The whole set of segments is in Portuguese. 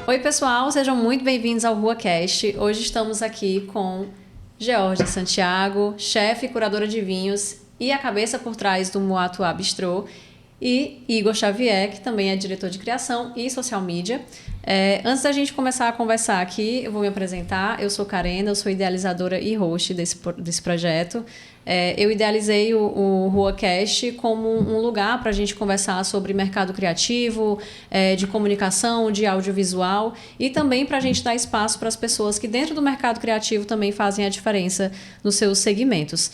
Oi, pessoal, sejam muito bem-vindos ao RuaCast. Hoje estamos aqui com Georgia Santiago, chefe e curadora de vinhos e a cabeça por trás do Moatuá Bistrô, e Igor Xavier, que também é diretor de criação e social media. Antes da gente começar a conversar aqui, eu vou me apresentar. Eu sou Karena, eu sou idealizadora e host desse projeto. Eu idealizei o RuaCast como um lugar para a gente conversar sobre mercado criativo, de comunicação, de audiovisual, e também para a gente dar espaço para as pessoas que dentro do mercado criativo também fazem a diferença nos seus segmentos.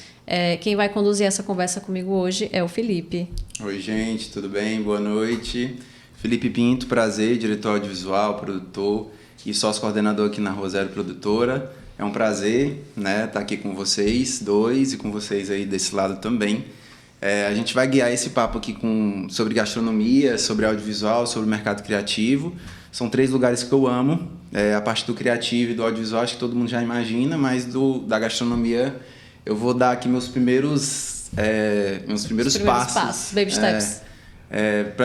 Quem vai conduzir essa conversa comigo hoje é o Felipe. Oi, gente, tudo bem? Boa noite. Felipe Pinto, prazer, diretor audiovisual, produtor e sócio-coordenador aqui na Rua Zero Produtora. É um prazer, né, estar aqui com vocês dois e com vocês aí desse lado também. A gente vai guiar esse papo aqui sobre gastronomia, sobre audiovisual, sobre mercado criativo. São 3 lugares que eu amo. A parte do criativo e do audiovisual acho que todo mundo já imagina, mas da gastronomia eu vou dar aqui meus primeiros passos. Baby steps.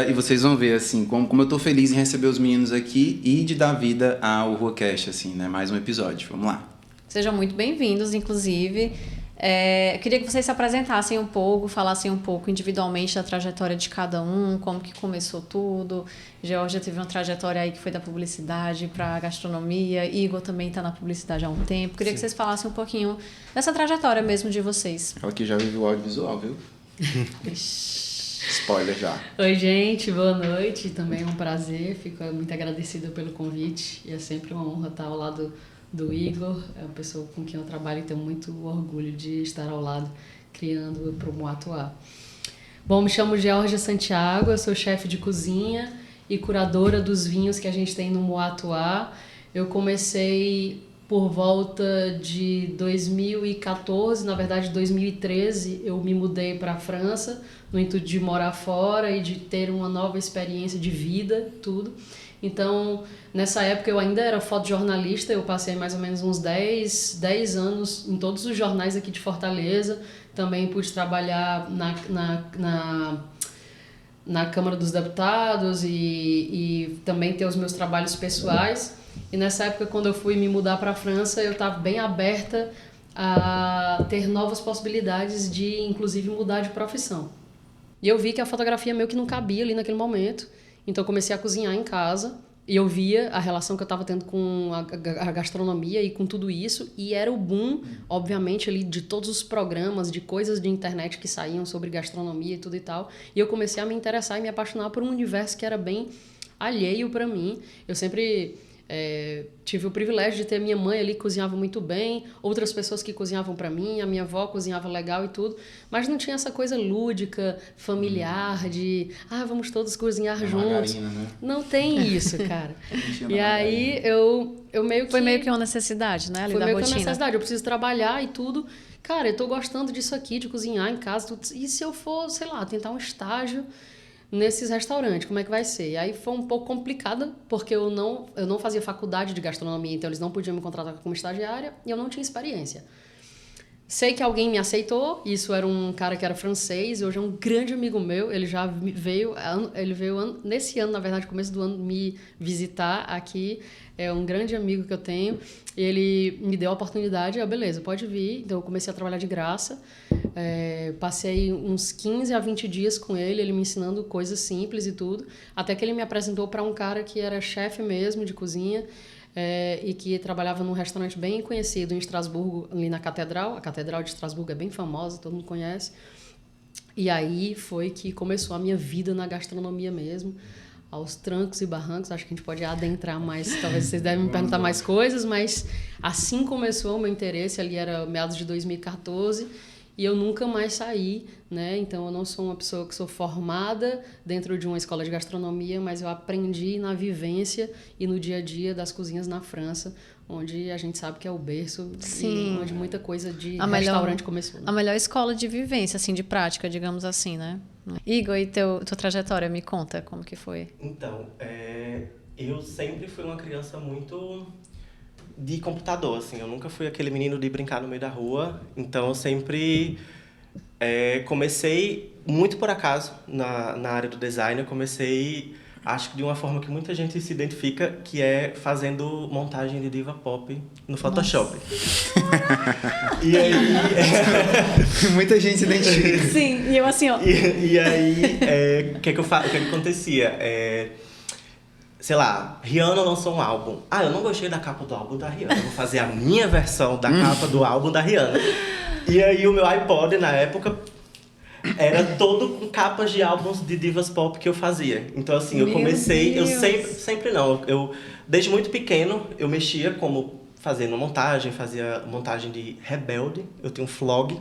E vocês vão ver assim, como eu tô feliz em receber os meninos aqui e de dar vida ao RuaCast, assim, né? Mais um episódio. Vamos lá. Sejam muito bem-vindos, inclusive. Eu queria que vocês se apresentassem um pouco, falassem um pouco individualmente da trajetória de cada um, como que começou tudo. Georgia teve uma trajetória aí que foi da publicidade para a gastronomia, Igor também está na publicidade há um tempo. Queria que vocês falassem um pouquinho dessa trajetória mesmo de vocês. Ela que já viveu o audiovisual, viu? Spoiler já. Oi, gente, boa noite. Também é um prazer, fico muito agradecida pelo convite e é sempre uma honra estar ao lado do Igor. É uma pessoa com quem eu trabalho e tenho muito orgulho de estar ao lado criando para o Moatuá. Bom, me chamo Georgia Santiago, eu sou chefe de cozinha e curadora dos vinhos que a gente tem no Moatuá. Eu comecei por volta de 2014, na verdade 2013, eu me mudei para a França no intuito de morar fora e de ter uma nova experiência de vida, tudo. Então, nessa época eu ainda era fotojornalista, eu passei mais ou menos uns 10 anos em todos os jornais aqui de Fortaleza. Também pude trabalhar na Câmara dos Deputados e também ter os meus trabalhos pessoais. E nessa época, quando eu fui me mudar para a França, eu estava bem aberta a ter novas possibilidades de, inclusive, mudar de profissão. E eu vi que a fotografia meio que não cabia ali naquele momento. Então eu comecei a cozinhar em casa e eu via a relação que eu estava tendo com a gastronomia e com tudo isso. E era o boom, obviamente, ali de todos os programas, de coisas de internet que saíam sobre gastronomia e tudo e tal. E eu comecei a me interessar e me apaixonar por um universo que era bem alheio para mim. Eu sempre tive o privilégio de ter minha mãe ali que cozinhava muito bem, outras pessoas que cozinhavam para mim, a minha avó cozinhava legal e tudo, mas não tinha essa coisa lúdica, familiar, de vamos todos cozinhar juntos. Né? Não tem isso, cara. E aí eu meio que... Foi meio que uma necessidade, né? Ali foi da meio rotina. que uma necessidade, eu preciso trabalhar e tudo. Cara, eu tô gostando disso aqui, de cozinhar em casa, tudo. E se eu for, sei lá, tentar um estágio nesses restaurantes, como é que vai ser? E aí foi um pouco complicado, porque eu não fazia faculdade de gastronomia, então eles não podiam me contratar como estagiária e eu não tinha experiência. Sei que alguém me aceitou, isso era um cara que era francês, hoje é um grande amigo meu, ele já veio nesse ano, na verdade, começo do ano, me visitar aqui, é um grande amigo que eu tenho, e ele me deu a oportunidade, beleza, pode vir, então eu comecei a trabalhar de graça, passei uns 15 a 20 dias com ele me ensinando coisas simples e tudo, até que ele me apresentou para um cara que era chefe mesmo de cozinha, e que trabalhava num restaurante bem conhecido em Estrasburgo, ali na Catedral. A Catedral de Estrasburgo é bem famosa, todo mundo conhece. E aí foi que começou a minha vida na gastronomia mesmo, aos trancos e barrancos. Acho que a gente pode adentrar mais, talvez vocês devem me perguntar mais coisas, mas assim começou o meu interesse, ali era meados de 2014, e eu nunca mais saí, né? Então eu não sou uma pessoa que sou formada dentro de uma escola de gastronomia, mas eu aprendi na vivência e no dia a dia das cozinhas na França, onde a gente sabe que é o berço, Sim, onde muita coisa de restaurante começou. Né? A melhor escola de vivência, assim, de prática, digamos assim, né? Igor, e tua trajetória, me conta como que foi. Então, eu sempre fui uma criança muito de computador, assim. Eu nunca fui aquele menino de brincar no meio da rua. Então, eu sempre comecei muito por acaso na área do design. Eu comecei acho que de uma forma que muita gente se identifica, que é fazendo montagem de diva pop no Photoshop. E aí... Muita gente se identifica. Sim, e eu assim, ó. E aí, o que acontecia? Sei lá, Rihanna lançou um álbum. Ah, eu não gostei da capa do álbum da Rihanna, vou fazer a minha versão da capa do álbum da Rihanna. E aí o meu iPod, na época, era todo com capas de álbuns de divas pop que eu fazia. Então, assim, eu comecei... Eu sempre não. Desde muito pequeno, eu mexia como fazendo montagem, fazia montagem de Rebelde. Eu tenho um vlog.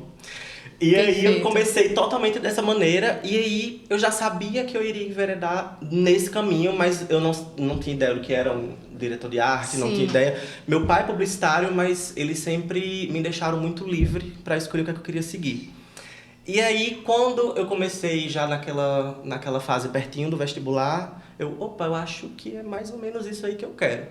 E aí eu comecei totalmente dessa maneira, e aí eu já sabia que eu iria enveredar nesse caminho, mas eu não tinha ideia do que era um diretor de arte, não tinha ideia. Meu pai é publicitário, mas eles sempre me deixaram muito livre para escolher o que eu queria seguir. E aí, quando eu comecei já naquela fase pertinho do vestibular, eu acho que é mais ou menos isso aí que eu quero.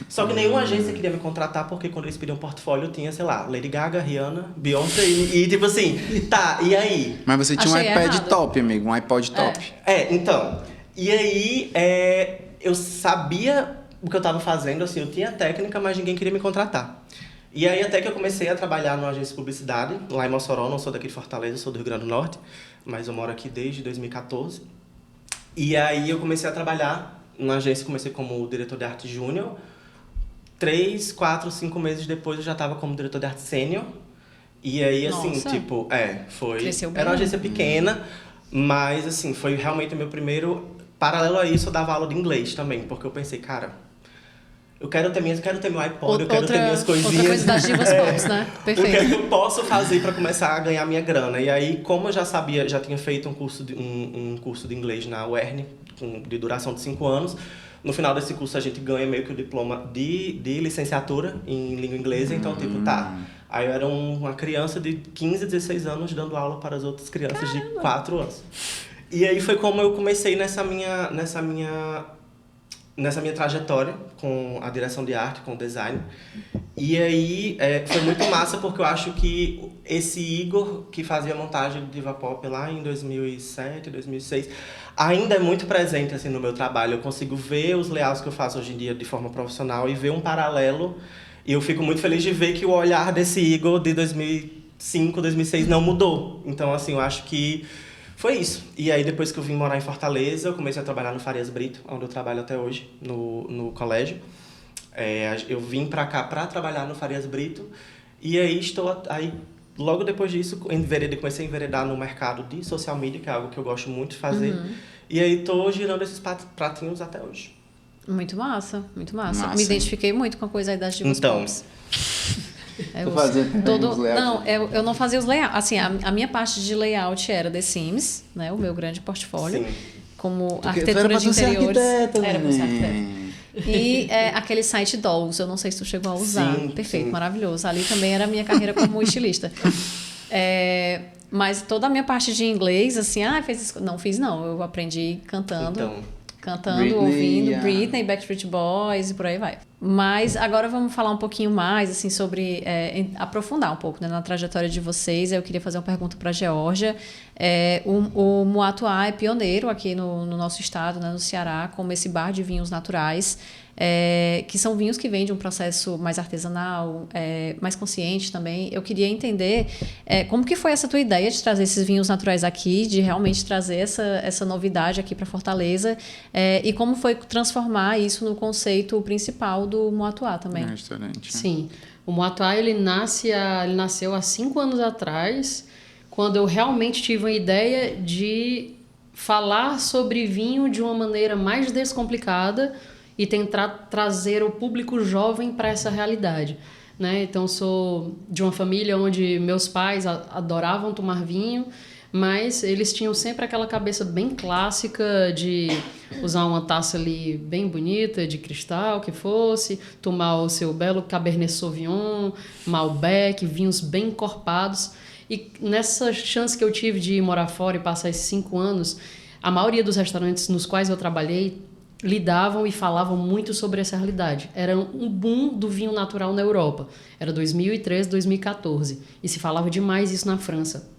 Só que nenhuma agência queria me contratar, porque quando eles pediam portfólio, tinha, sei lá, Lady Gaga, Rihanna, Beyoncé e tipo assim, tá, e aí? Mas você tinha Achei um iPad errado. top, amigo, um iPod top. Então, e aí eu sabia o que eu tava fazendo, assim, eu tinha técnica, mas ninguém queria me contratar. E aí até que eu comecei a trabalhar numa agência de publicidade, lá em Mossoró, não sou daqui de Fortaleza, sou do Rio Grande do Norte, mas eu moro aqui desde 2014. E aí eu comecei a trabalhar na agência, comecei como diretor de arte júnior. 3, 4, 5 meses depois eu já tava como diretor de arte sênior. E aí, assim, Nossa. tipo, foi... Cresceu bem. Era uma agência pequena, mas, assim, foi realmente o meu primeiro... Paralelo a isso, eu dava aula de inglês também, porque eu pensei, cara, eu quero ter meu iPod, eu quero ter minhas coisinhas. Outra coisa das divas pop, né? O que é que Perfeito. eu posso fazer para começar a ganhar minha grana? E aí, como eu já sabia, já tinha feito um curso de inglês na UERN, de duração de 5 anos, no final desse curso a gente ganha meio que o diploma de licenciatura em língua inglesa, então tipo, tá. Aí eu era uma criança de 15, 16 anos dando aula para as outras crianças de 4 anos. E aí foi como eu comecei nessa minha trajetória com a direção de arte, com o design. E aí foi muito massa, porque eu acho que esse Igor, que fazia montagem de diva pop lá em 2007, 2006, ainda é muito presente assim, no meu trabalho. Eu consigo ver os layouts que eu faço hoje em dia de forma profissional e ver um paralelo. E eu fico muito feliz de ver que o olhar desse Igor de 2005, 2006 não mudou. Então, assim, eu acho que foi isso. E aí, depois que eu vim morar em Fortaleza, eu comecei a trabalhar no Farias Brito, onde eu trabalho até hoje, no colégio. Eu vim pra cá pra trabalhar no Farias Brito. E aí, logo depois disso, comecei a enveredar no mercado de social media, que é algo que eu gosto muito de fazer. E aí, tô girando esses pratinhos até hoje. Muito massa, muito massa. Massa. Me identifiquei muito com a coisa aí das divas Então, pops. Tu fazia os layouts? Não, eu não fazia os layouts. Assim, a minha parte de layout era The Sims, né? O meu grande portfólio. Sim. Como Tu arquitetura era de pra tu ser interiores. arquiteta, Era pra ser neném. arquiteta. E aquele site Dolls, eu não sei se tu chegou a usar. Sim, Perfeito, sim. maravilhoso. Ali também era a minha carreira como estilista. Mas toda a minha parte de inglês, assim, não fiz não. Eu aprendi cantando. Então, Britney, Ouvindo Britney, Backstreet Boys e por aí vai. Mas agora vamos falar um pouquinho mais, assim, sobre... aprofundar um pouco, né, na trajetória de vocês. Eu queria fazer uma pergunta para a Geórgia. O Moatuá é pioneiro aqui no nosso estado, né, no Ceará, como esse bar de vinhos naturais, que são vinhos que vêm de um processo mais artesanal, mais consciente também. Eu queria entender como que foi essa tua ideia de trazer esses vinhos naturais aqui, de realmente trazer essa novidade aqui para Fortaleza, e como foi transformar isso no conceito principal do Moatuá também. No restaurante. Sim. O Moatuá, ele nasceu há 5 anos atrás, quando eu realmente tive a ideia de falar sobre vinho de uma maneira mais descomplicada e tentar trazer o público jovem para essa realidade, né? Então, sou de uma família onde meus pais adoravam tomar vinho, mas eles tinham sempre aquela cabeça bem clássica de usar uma taça ali bem bonita, de cristal, que fosse, tomar o seu belo Cabernet Sauvignon, Malbec, vinhos bem encorpados. E nessa chance que eu tive de ir morar fora e passar esses 5 anos, a maioria dos restaurantes nos quais eu trabalhei lidavam e falavam muito sobre essa realidade. Era um boom do vinho natural na Europa. Era 2013, 2014. E se falava demais isso na França.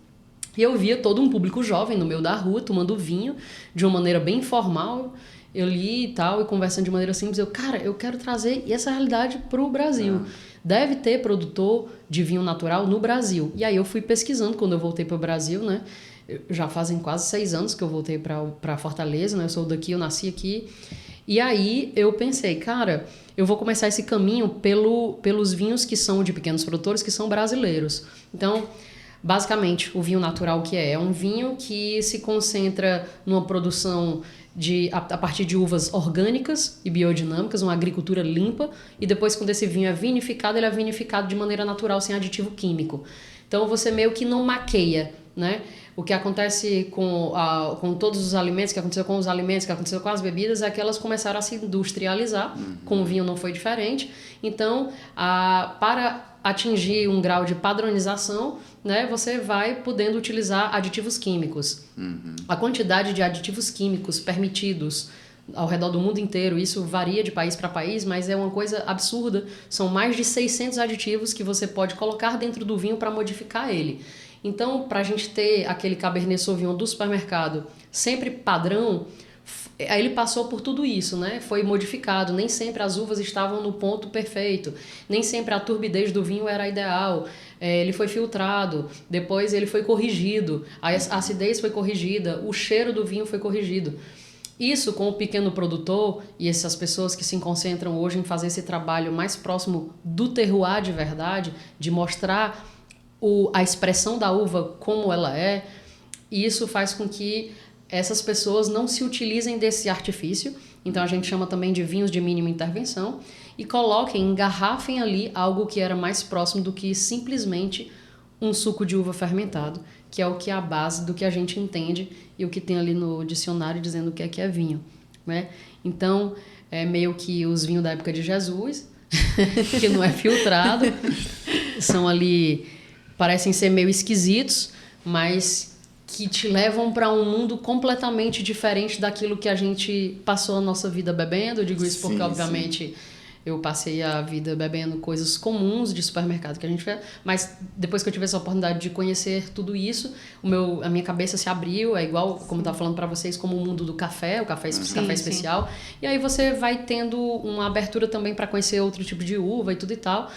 E eu via todo um público jovem no meio da rua tomando vinho de uma maneira bem informal. eu li e tal, e conversando de maneira simples, cara, eu quero trazer essa realidade para o Brasil. Deve ter produtor de vinho natural no Brasil. E aí eu fui pesquisando quando eu voltei para o Brasil, né? Já fazem quase 6 anos que eu voltei para Fortaleza, né? Eu sou daqui, eu nasci aqui. E aí eu pensei, cara, eu vou começar esse caminho pelos vinhos que são de pequenos produtores, que são brasileiros. Então, basicamente, o vinho natural que é um vinho que se concentra numa produção a partir de uvas orgânicas e biodinâmicas, uma agricultura limpa, e depois quando esse vinho é vinificado, ele é vinificado de maneira natural, sem aditivo químico. Então você meio que não maqueia, né? O que acontece com todos os alimentos, que aconteceu com os alimentos, que aconteceu com as bebidas, é que elas começaram a se industrializar. Com o vinho não foi diferente. Então, para atingir um grau de padronização, né, você vai podendo utilizar aditivos químicos. A quantidade de aditivos químicos permitidos ao redor do mundo inteiro, isso varia de país para país, mas é uma coisa absurda. São mais de 600 aditivos que você pode colocar dentro do vinho para modificar ele. Então, para a gente ter aquele Cabernet Sauvignon do supermercado sempre padrão, aí ele passou por tudo isso, né? Foi modificado, nem sempre as uvas estavam no ponto perfeito, nem sempre a turbidez do vinho era ideal, ele foi filtrado, depois ele foi corrigido, a acidez foi corrigida, o cheiro do vinho foi corrigido. Isso com o pequeno produtor e essas pessoas que se concentram hoje em fazer esse trabalho mais próximo do terroir de verdade, de mostrar a expressão da uva como ela é, e isso faz com que essas pessoas não se utilizem desse artifício. Então a gente chama também de vinhos de mínima intervenção, e engarrafem ali algo que era mais próximo do que simplesmente um suco de uva fermentado, que é o que é a base do que a gente entende e o que tem ali no dicionário dizendo o que é vinho, né? Então é meio que os vinhos da época de Jesus, que não é filtrado, são ali, parecem ser meio esquisitos, mas que te levam para um mundo completamente diferente daquilo que a gente passou a nossa vida bebendo. Eu digo isso porque, obviamente, eu passei a vida bebendo coisas comuns de supermercado que a gente fez, mas depois que eu tive essa oportunidade de conhecer tudo isso, a minha cabeça se abriu, é igual, como eu estava falando para vocês, como o mundo do café, café especial, e aí você vai tendo uma abertura também para conhecer outro tipo de uva e tudo e tal.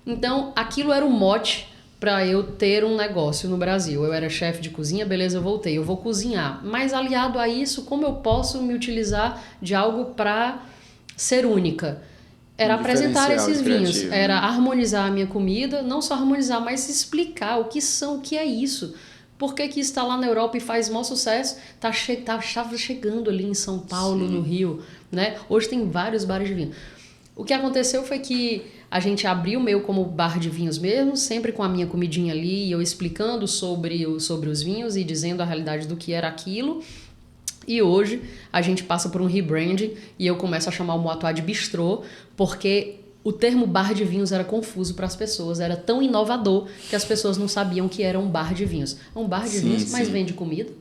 Então, aquilo era o mote para eu ter um negócio no Brasil. Eu era chefe de cozinha, beleza, eu voltei, eu vou cozinhar. Mas aliado a isso, como eu posso me utilizar de algo para ser única? Era apresentar esses vinhos, era harmonizar a minha comida, não só harmonizar, mas explicar o que é isso. Por que isso está lá na Europa e faz maior sucesso? Estava chegando ali em São Paulo, no Rio, né? Hoje tem vários bares de vinho. O que aconteceu foi que a gente abriu meio como bar de vinhos mesmo, sempre com a minha comidinha ali, eu explicando sobre os vinhos e dizendo a realidade do que era aquilo. E hoje a gente passa por um rebranding e eu começo a chamar o Moatu de bistrô, porque o termo bar de vinhos era confuso para as pessoas, era tão inovador que as pessoas não sabiam que era um bar de vinhos. É um bar de vinhos, mas vende comida.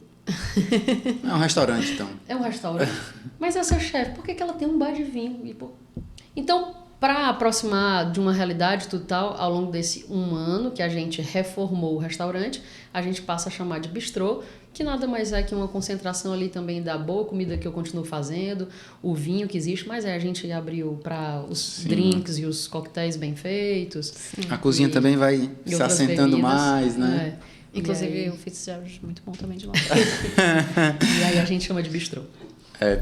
É um restaurante, então. É um restaurante. Mas essa chefe, por que ela tem um bar de vinho? Então, para aproximar de uma realidade total, ao longo desse 1 ano que a gente reformou o restaurante, a gente passa a chamar de bistrô, que nada mais é que uma concentração ali também da boa comida que eu continuo fazendo, o vinho que existe, mas a gente abriu para os drinks e os coquetéis bem feitos. A cozinha também vai se assentando mais, né? Inclusive o Fitzgerald, muito bom também de lá. E aí a gente chama de bistrô.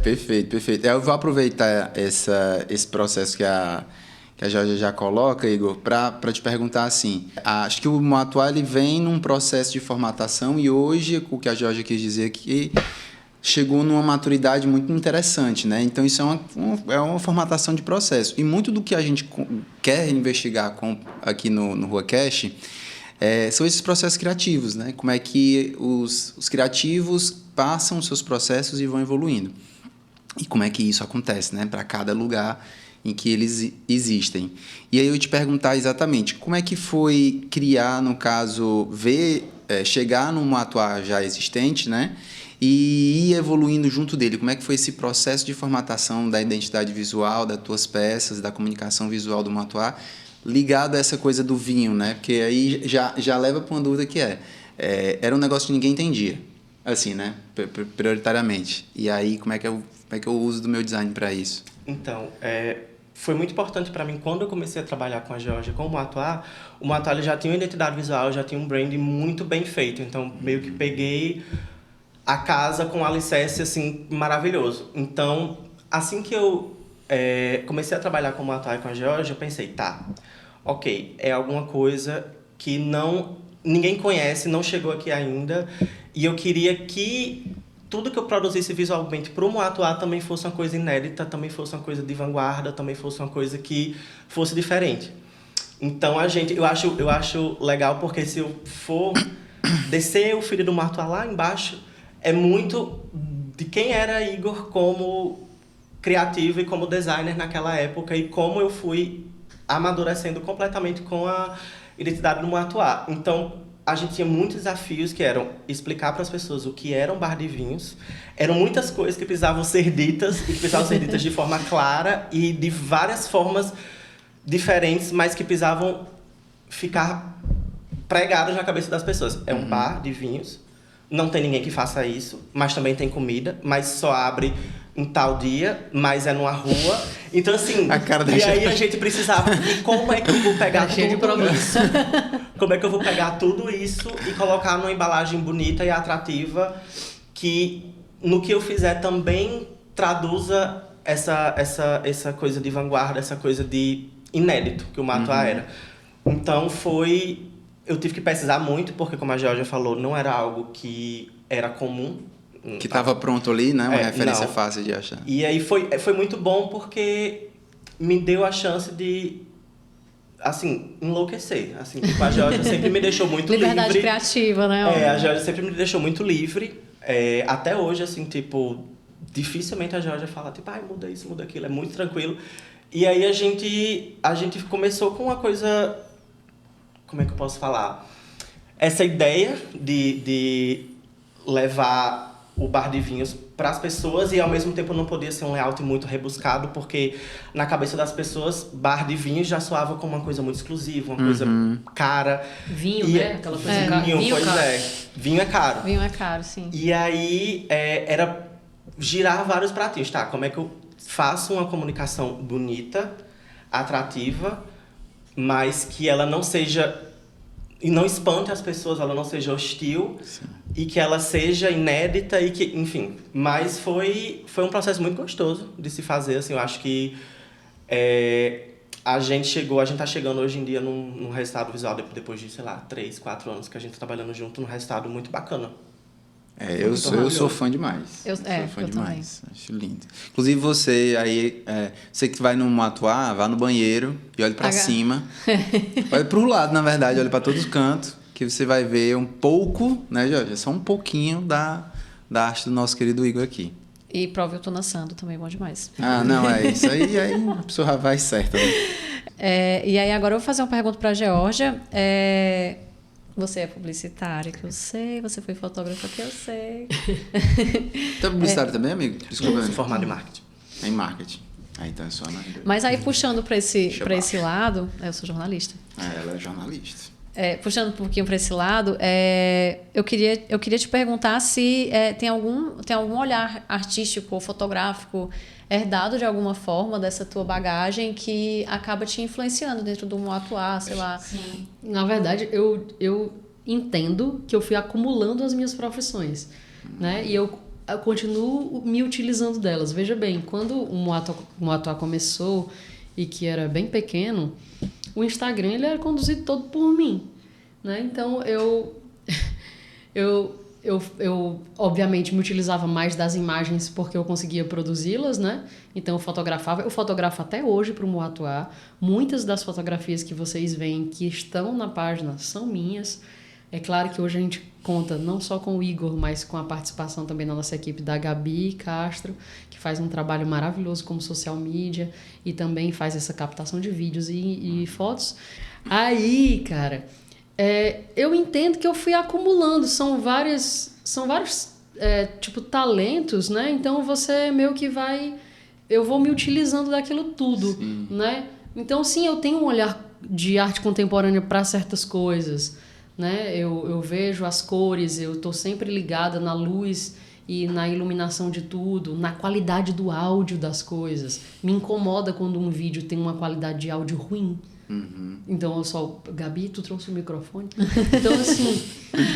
Perfeito. Eu vou aproveitar esse processo que a Georgia já coloca, Igor, para te perguntar assim, acho que o Moatu ele vem num processo de formatação e hoje, o que a Georgia quis dizer aqui, chegou numa maturidade muito interessante, né? Então isso é uma formatação de processo. E muito do que a gente quer investigar aqui no RuaCast são esses processos criativos, né? Como é que os criativos passam os seus processos e vão evoluindo. E como é que isso acontece, né? Para cada lugar em que eles existem. E aí eu te perguntar exatamente como é que foi criar, no caso, chegar num Moatu já existente, né? E ir evoluindo junto dele. Como é que foi esse processo de formatação da identidade visual, das tuas peças, da comunicação visual do Moatu, ligado a essa coisa do vinho, né? Porque aí já leva para uma dúvida que era um negócio que ninguém entendia. assim, né? Prioritariamente. E aí, como é que eu uso do meu design para isso? Então, foi muito importante para mim quando eu comecei a trabalhar com a Georgia, com o Moatuá ele já tinha uma identidade visual, já tinha um branding muito bem feito. Então, meio que peguei a casa com um alicerce, assim, maravilhoso. Então, assim que eu comecei a trabalhar com o Moatuá e com a Georgia, eu pensei, tá, ok, é alguma coisa que ninguém conhece, não chegou aqui ainda, e eu queria que tudo que eu produzisse visualmente para o Moatuá também fosse uma coisa inédita, também fosse uma coisa de vanguarda, também fosse uma coisa que fosse diferente. Então, eu acho legal, porque se eu for descer o filho do Moatuá lá embaixo, é muito de quem era Igor como criativo e como designer naquela época, e como eu fui amadurecendo completamente com a identidade do Moatuá. Então, a gente tinha muitos desafios que eram explicar para as pessoas o que era um bar de vinhos. Eram muitas coisas que precisavam ser ditas, e que precisavam ser ditas de forma clara e de várias formas diferentes, mas que precisavam ficar pregadas na cabeça das pessoas. É um bar de vinhos, não tem ninguém que faça isso, mas também tem comida, mas só abre um tal dia, mas é numa rua. Então, assim, e aí a gente precisava... E como é que eu vou pegar tudo isso? Como é que eu vou pegar tudo isso e colocar numa embalagem bonita e atrativa que, no que eu fizer, também traduza essa coisa de vanguarda, essa coisa de inédito que o Moatuá era. Então, eu tive que pesquisar muito, porque, como a Georgia falou, não era algo que era comum. Que estava pronto ali, né? Uma referência fácil de achar. E aí foi muito bom, porque me deu a chance de, assim, enlouquecer. Assim, tipo, a Georgia sempre me deixou muito livre. Liberdade criativa, né? A Georgia sempre me deixou muito livre. Até hoje, assim, tipo, dificilmente a Georgia fala, tipo, ai, muda isso, muda aquilo. É muito tranquilo. E aí a gente começou com uma coisa... Como é que eu posso falar? Essa ideia de levar o bar de vinhos para as pessoas, e ao mesmo tempo não podia ser um layout muito rebuscado, porque na cabeça das pessoas, bar de vinhos já soava como uma coisa muito exclusiva, uma coisa cara. Vinho, né? Aquela coisa cara. Vinho, pois caro. Vinho é caro. Vinho é caro, sim. E aí era girar vários pratinhos, tá? Como é que eu faço uma comunicação bonita, atrativa, mas que ela não seja... E não espante as pessoas, ela não seja hostil. Sim. E que ela seja inédita e que, enfim. Mas foi um processo muito gostoso de se fazer, assim. Eu acho que a gente tá chegando hoje em dia num resultado visual depois de, sei lá, 3, 4 anos que a gente tá trabalhando junto, num resultado muito bacana. Eu sou fã demais. Eu sou fã demais. Também. Acho lindo. Inclusive você aí, você que vai no Moatuá, vá no banheiro e olhe pra cima. Olhe pro lado, na verdade, olhe pra todos os cantos, que você vai ver um pouco, né, Jorge? Só um pouquinho da arte do nosso querido Igor aqui. E prove o Tonassando também é bom demais. Ah, não, é isso aí a pessoa já vai certa. Né? E aí agora eu vou fazer uma pergunta pra Georgia. Você é publicitária, que eu sei. Você foi fotógrafa, que eu sei. Você é publicitário também, amigo? Desculpa. Eu sou formado em marketing. Em marketing. Então é só na... Mas aí, puxando para esse lado... Eu sou jornalista. Ela é jornalista. Puxando um pouquinho para esse lado, eu queria te perguntar se tem algum olhar artístico ou fotográfico herdado de alguma forma dessa tua bagagem que acaba te influenciando dentro do Moatuá, sei lá. Sim. Na verdade, eu entendo que eu fui acumulando as minhas profissões, né? E eu continuo me utilizando delas. Veja bem, quando o Moatuá começou e que era bem pequeno, o Instagram ele era conduzido todo por mim, né? Então eu obviamente me utilizava mais das imagens porque eu conseguia produzi-las, né? Então eu fotografo até hoje para o Moatuá. Muitas das fotografias que vocês veem que estão na página são minhas. É claro que hoje a gente conta não só com o Igor, mas com a participação também da nossa equipe da Gabi Castro, que faz um trabalho maravilhoso como social media e também faz essa captação de vídeos e fotos. Aí, cara, eu entendo que eu fui acumulando, são vários talentos, né? Então você meio que eu vou me utilizando daquilo tudo, sim, né? Então sim, eu tenho um olhar de arte contemporânea para certas coisas, né? Eu vejo as cores, eu estou sempre ligada na luz e na iluminação de tudo, na qualidade do áudio das coisas. Me incomoda quando um vídeo tem uma qualidade de áudio ruim. Então eu só... Gabi, tu trouxe o microfone? Então, assim,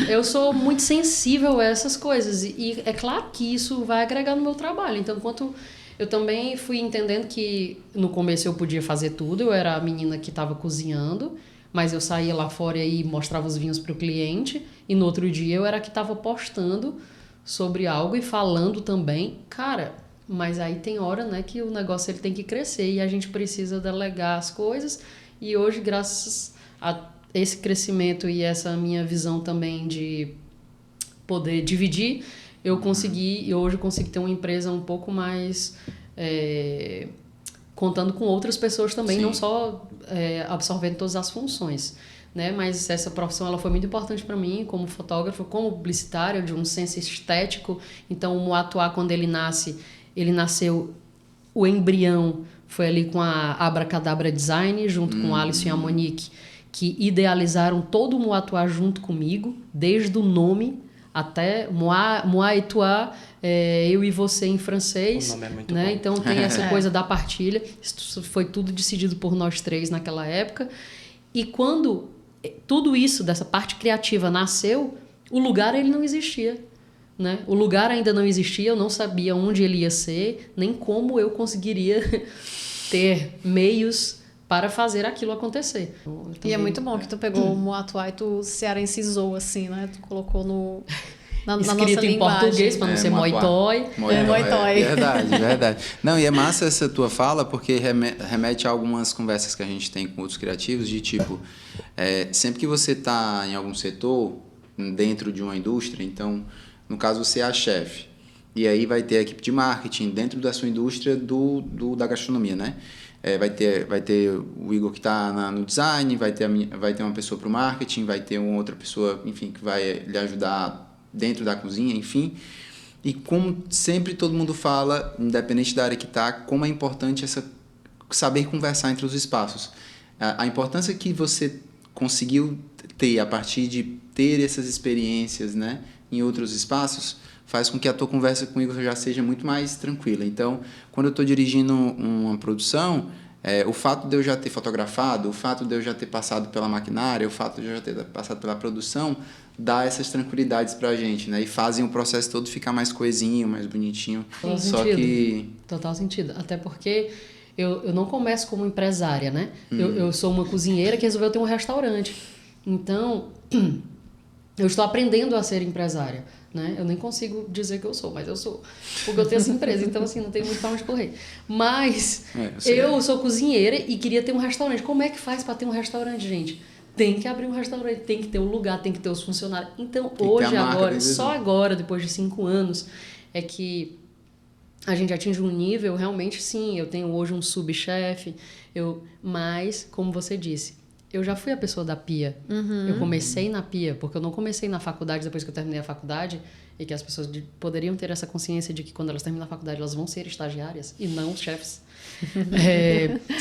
eu sou muito sensível a essas coisas. E é claro que isso vai agregar no meu trabalho. Então, enquanto... Eu também fui entendendo que no começo eu podia fazer tudo. Eu era a menina que estava cozinhando, mas eu saía lá fora e mostrava os vinhos para o cliente. E no outro dia eu era a que estava postando sobre algo e falando também. Cara, mas aí tem hora, né, que o negócio ele tem que crescer e a gente precisa delegar as coisas. E hoje, graças a esse crescimento e essa minha visão também de poder dividir, eu consegui, e hoje eu consigo ter uma empresa um pouco mais contando com outras pessoas também, não só absorvendo todas as funções, né? Mas essa profissão ela foi muito importante para mim como fotógrafo, como publicitário, de um senso estético. Então o Moatuá, quando ele nasceu, o embrião foi ali com a Abracadabra Design, junto com a Alisson e a Monique, que idealizaram todo o Moatuá junto comigo, desde o nome até Moi et toi, eu e você em francês. O nome é muito né? bom. Então tem essa coisa da partilha. Isso foi tudo decidido por nós três naquela época. E quando tudo isso, dessa parte criativa, nasceu, o lugar ele não existia. Né? O lugar ainda não existia, eu não sabia onde ele ia ser, nem como eu conseguiria ter meios para fazer aquilo acontecer. E é muito bom que tu pegou o Moatuá e tu cearencizou, assim, né? Tu colocou na nossa escrito em linguagem. português, para não ser moitói. Moitói. Verdade, verdade. Não, e é massa essa tua fala, porque remete a algumas conversas que a gente tem com outros criativos, de tipo, sempre que você está em algum setor, dentro de uma indústria, então, no caso, você é a chefe, e aí vai ter a equipe de marketing dentro da sua indústria da gastronomia, né? Vai ter o Igor que está no design, vai ter uma pessoa para o marketing, vai ter uma outra pessoa, enfim, que vai lhe ajudar dentro da cozinha, enfim. E como sempre todo mundo fala, independente da área que está, como é importante saber conversar entre os espaços. A importância que você conseguiu ter a partir de ter essas experiências, né, em outros espaços, faz com que a tua conversa comigo já seja muito mais tranquila. Então, quando eu estou dirigindo uma produção, o fato de eu já ter fotografado, o fato de eu já ter passado pela maquinária, o fato de eu já ter passado pela produção, dá essas tranquilidades pra gente, né? E fazem o processo todo ficar mais coesinho, mais bonitinho. Total sentido. Até porque eu não começo como empresária, né? Eu sou uma cozinheira que resolveu ter um restaurante. Então, eu estou aprendendo a ser empresária. Né? Eu nem consigo dizer que eu sou, mas eu sou. Porque eu tenho essa empresa, então assim, não tem muito pra onde correr. Mas eu sou cozinheira e queria ter um restaurante. Como é que faz para ter um restaurante, gente? Tem que abrir um restaurante, tem que ter um lugar, tem que ter os funcionários. Então, hoje, agora, só agora, depois de 5 anos, é que a gente atinge um nível, realmente, sim, eu tenho hoje um subchefe, mas, como você disse, eu já fui a pessoa da pia. Eu comecei na pia, porque eu não comecei na faculdade depois que eu terminei a faculdade, e que as pessoas poderiam ter essa consciência de que quando elas terminam a faculdade elas vão ser estagiárias e não chefes.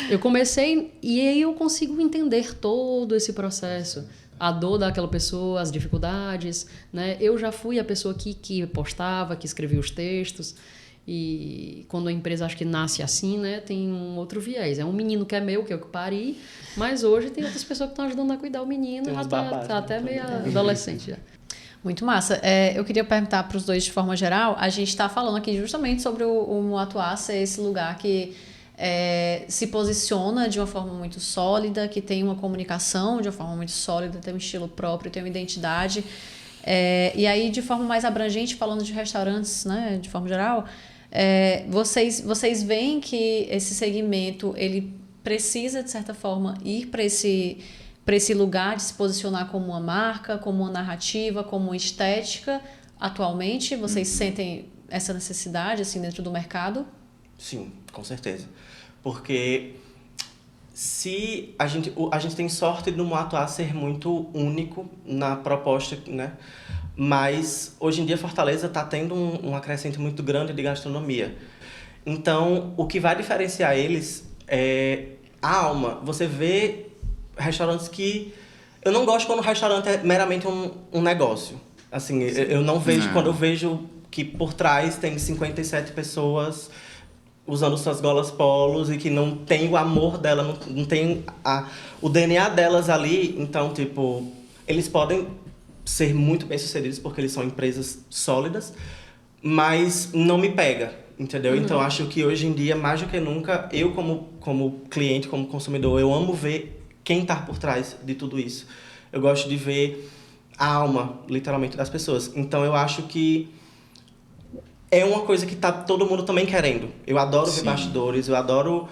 Eu comecei e aí eu consigo entender todo esse processo. A dor daquela pessoa, as dificuldades, né? Eu já fui a pessoa que postava, que escrevia os textos. E quando a empresa acho que nasce assim, né, tem um outro viés. É um menino que é meu, que eu que pari, mas hoje tem outras pessoas que estão ajudando a cuidar o menino, já tá até meio adolescente já. Muito massa. Eu queria perguntar para os dois de forma geral, a gente está falando aqui justamente sobre o Moatuá ser esse lugar que se posiciona de uma forma muito sólida, que tem uma comunicação de uma forma muito sólida, tem um estilo próprio, tem uma identidade. E aí, de forma mais abrangente, falando de restaurantes, né, de forma geral, vocês veem que esse segmento ele precisa, de certa forma, ir para esse lugar de se posicionar como uma marca, como uma narrativa, como uma estética atualmente? Vocês sentem essa necessidade assim, dentro do mercado? Sim, com certeza. Porque se a gente tem sorte no Moatuá ser muito único na proposta, né? Mas hoje em dia Fortaleza está tendo um acrescente muito grande de gastronomia. Então, o que vai diferenciar eles é a alma. Você vê restaurantes que Eu não gosto quando o restaurante é meramente um negócio. Assim, eu não vejo... Quando eu vejo que por trás tem 57 pessoas usando suas golas polos e que não tem o amor dela, não tem o DNA delas ali. Então, tipo, eles podem ser muito bem-sucedidos porque eles são empresas sólidas, mas não me pega, entendeu? Então, acho que hoje em dia, mais do que nunca, eu como cliente, como consumidor, eu amo ver quem tá por trás de tudo isso. Eu gosto de ver a alma, literalmente, das pessoas. Então, eu acho que é uma coisa que tá todo mundo também querendo. Eu adoro ver bastidores, eu adoro...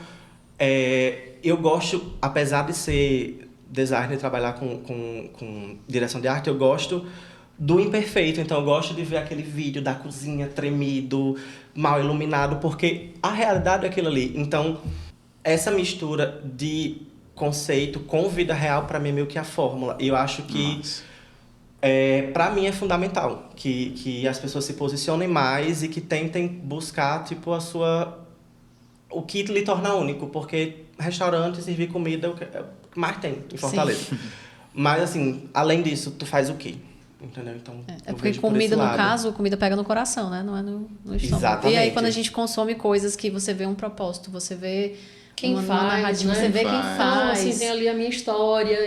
eu gosto, apesar de ser designer e trabalhar com direção de arte, eu gosto do imperfeito. Então, eu gosto de ver aquele vídeo da cozinha tremido, mal iluminado, porque a realidade é aquilo ali. Então, essa mistura de conceito com vida real, para mim, é meio que a fórmula. E eu acho que... para mim é fundamental que as pessoas se posicionem mais e que tentem buscar tipo o que lhe torna único, porque restaurante, servir comida é o que mais tem em Fortaleza. Mas assim, além disso, tu faz o quê? Entendeu? Então, porque comida, no caso, comida pega no coração, né? Não é no estômago. Exatamente. E aí quando a gente consome coisas que você vê um propósito, você vê quem faz, né? Você vê quem faz. Então, assim, tem ali a minha história.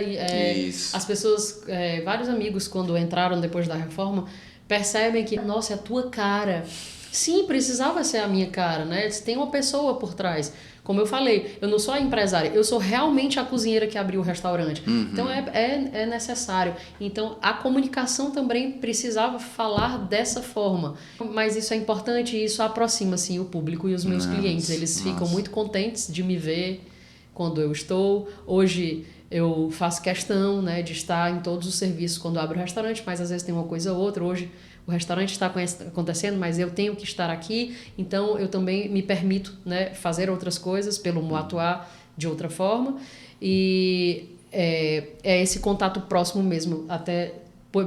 Isso. As pessoas, vários amigos, quando entraram depois da reforma, percebem que, nossa, é a tua cara. Sim, precisava ser a minha cara, né? Tem uma pessoa por trás. Como eu falei, eu não sou a empresária, eu sou realmente a cozinheira que abriu o restaurante. Então, é necessário. Então, a comunicação também precisava falar dessa forma. Mas isso é importante e isso aproxima, assim, o público e os meus clientes. Eles ficam muito contentes de me ver quando eu estou. Hoje, eu faço questão, né, de estar em todos os serviços quando abro o restaurante, mas às vezes tem uma coisa ou outra. Hoje, o restaurante está acontecendo, mas eu tenho que estar aqui, então eu também me permito, né, fazer outras coisas pelo Moatuá de outra forma. E é esse contato próximo mesmo, até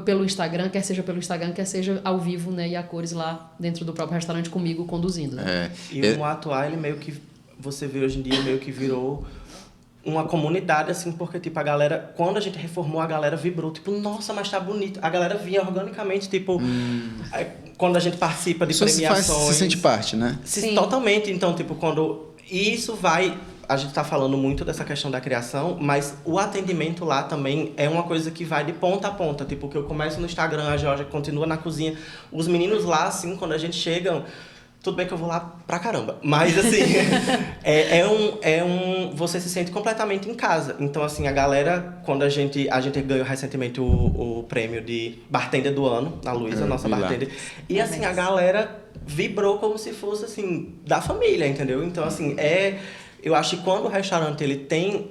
pelo Instagram, quer seja pelo Instagram, quer seja ao vivo, né, e a cores lá dentro do próprio restaurante comigo conduzindo. Né? E o Moatuá, ele meio que, você vê hoje em dia, meio que virou uma comunidade, assim, porque, tipo, a galera... Quando a gente reformou, a galera vibrou. Tipo, nossa, mas tá bonito. A galera vinha organicamente, tipo... Quando a gente participa de premiações... Se sente parte, né? Totalmente. Então, tipo, quando... E isso vai... A gente tá falando muito dessa questão da criação, mas o atendimento lá também é uma coisa que vai de ponta a ponta. Tipo, que eu começo no Instagram, a Georgia continua na cozinha. Os meninos lá, assim, quando a gente chega... Tudo bem que eu vou lá pra caramba, mas assim, você se sente completamente em casa. Então, assim, a galera, quando a gente ganhou recentemente o prêmio de bartender do ano, na Luísa, nossa bartender. E assim, a galera vibrou como se fosse, assim, da família, entendeu? Então, assim, eu acho que quando o restaurante, ele tem,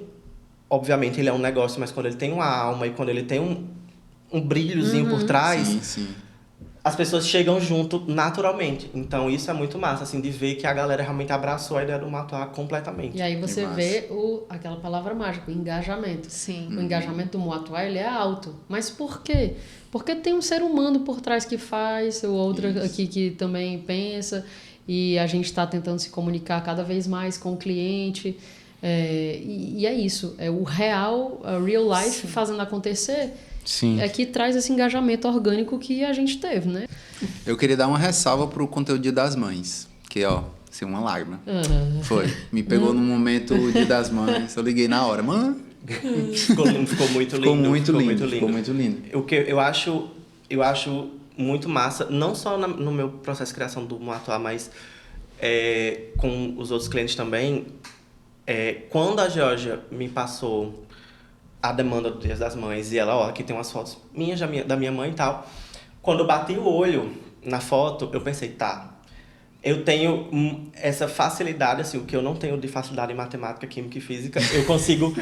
obviamente ele é um negócio, mas quando ele tem uma alma e quando ele tem um brilhozinho por trás... Sim. As pessoas chegam junto naturalmente. Então, isso é muito massa, assim, de ver que a galera realmente abraçou a ideia do Moatuá completamente. E aí você vê aquela palavra mágica, o engajamento. Sim. O engajamento do Moatuá, ele é alto. Mas por quê? Porque tem um ser humano por trás que faz, o outro aqui que também pensa, e a gente está tentando se comunicar cada vez mais com o cliente. E é isso. É o real, a real life fazendo acontecer. Sim. É que traz esse engajamento orgânico que a gente teve, né? Eu queria dar uma ressalva pro conteúdo Dia das Mães. Que, ó, assim, uma lágrima. Foi. Me pegou no momento o Dia das Mães. Eu liguei na hora. Mãe... Ficou muito lindo. Ficou muito lindo. O que eu acho muito massa, não só no meu processo de criação do Moatuá, mas com os outros clientes também. Quando a Georgia me passou a demanda do Dia das Mães, e ela, ó, aqui tem umas fotos minhas, da minha mãe e tal. Quando eu bati o olho na foto, eu pensei, tá, eu tenho essa facilidade, assim, o que eu não tenho de facilidade em matemática, química e física, eu consigo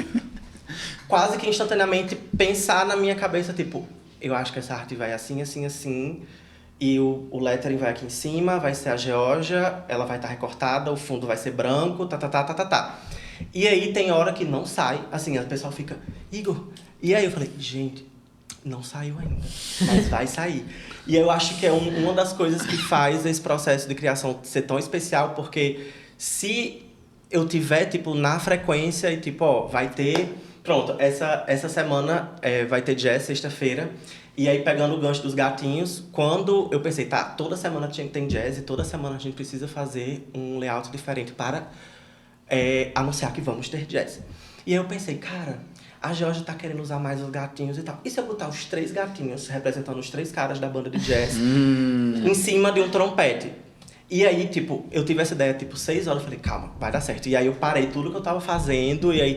quase que instantaneamente pensar na minha cabeça, tipo, eu acho que essa arte vai assim, assim, assim, e o lettering vai aqui em cima, vai ser a Georgia, ela vai estar recortada, o fundo vai ser branco, tá. E aí tem hora que não sai, assim, a pessoa fica, Igor... E aí eu falei, gente, não saiu ainda, mas vai sair. E eu acho que é uma das coisas que faz esse processo de criação ser tão especial, porque se eu tiver, tipo, na frequência e, tipo, ó, vai ter Pronto, essa semana vai ter jazz, sexta-feira. E aí, pegando o gancho dos gatinhos, quando eu pensei, tá, toda semana tem jazz e toda semana a gente precisa fazer um layout diferente para anunciar que vamos ter jazz. E aí eu pensei, cara, a Georgia tá querendo usar mais os gatinhos e tal. E se eu botar os 3 gatinhos, representando os 3 caras da banda de jazz, em cima de um trompete? E aí, tipo, eu tive essa ideia, 6 horas, eu falei, calma, vai dar certo. E aí eu parei tudo que eu tava fazendo, e aí,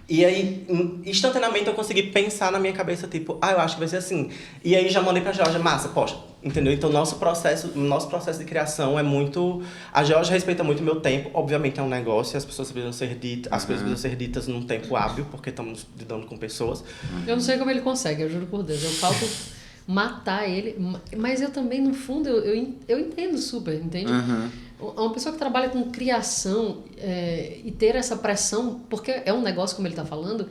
E aí, instantaneamente eu consegui pensar na minha cabeça, eu acho que vai ser assim. E aí já mandei pra Georgia, massa, poxa, entendeu? Então nosso processo de criação é muito... A Georgia respeita muito o meu tempo, obviamente é um negócio, as pessoas precisam ser ditas, as coisas precisam ser ditas num tempo hábil, porque estamos lidando com pessoas. Eu não sei como ele consegue, eu juro por Deus, eu falto... matar ele, mas eu também, no fundo, eu entendo super, entende? Uma pessoa que trabalha com criação e ter essa pressão, porque é um negócio, como ele está falando,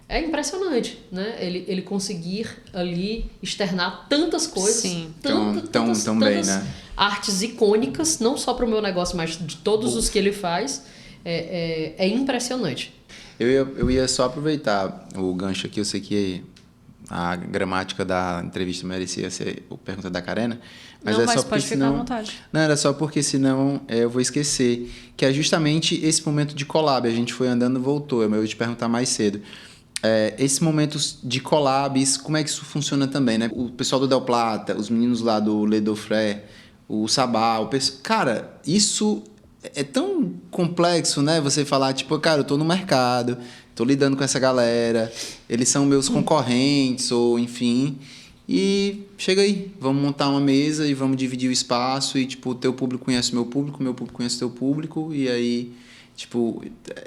é impressionante, né? Ele conseguir ali externar tantas coisas, Sim. tantas bem, né? artes icônicas, não só para o meu negócio, mas de todos os que ele faz, é impressionante. Eu ia só aproveitar o gancho aqui, eu sei que a gramática da entrevista merecia ser a pergunta da Karena, mas mas só pode porque ficar à vontade. Não, era só porque senão eu vou esquecer, que é justamente esse momento de collab, a gente foi andando e voltou, eu ia te perguntar mais cedo. Esses momentos de collabs, como é que isso funciona também, né? O pessoal do Del Plata, os meninos lá do Le Dauphré, o Sabá, cara, isso é tão complexo, né? Você falar, cara, eu tô no mercado, tô lidando com essa galera, eles são meus concorrentes, ou enfim, e chega aí, vamos montar uma mesa e vamos dividir o espaço, e o teu público conhece o meu público conhece o teu público, e aí,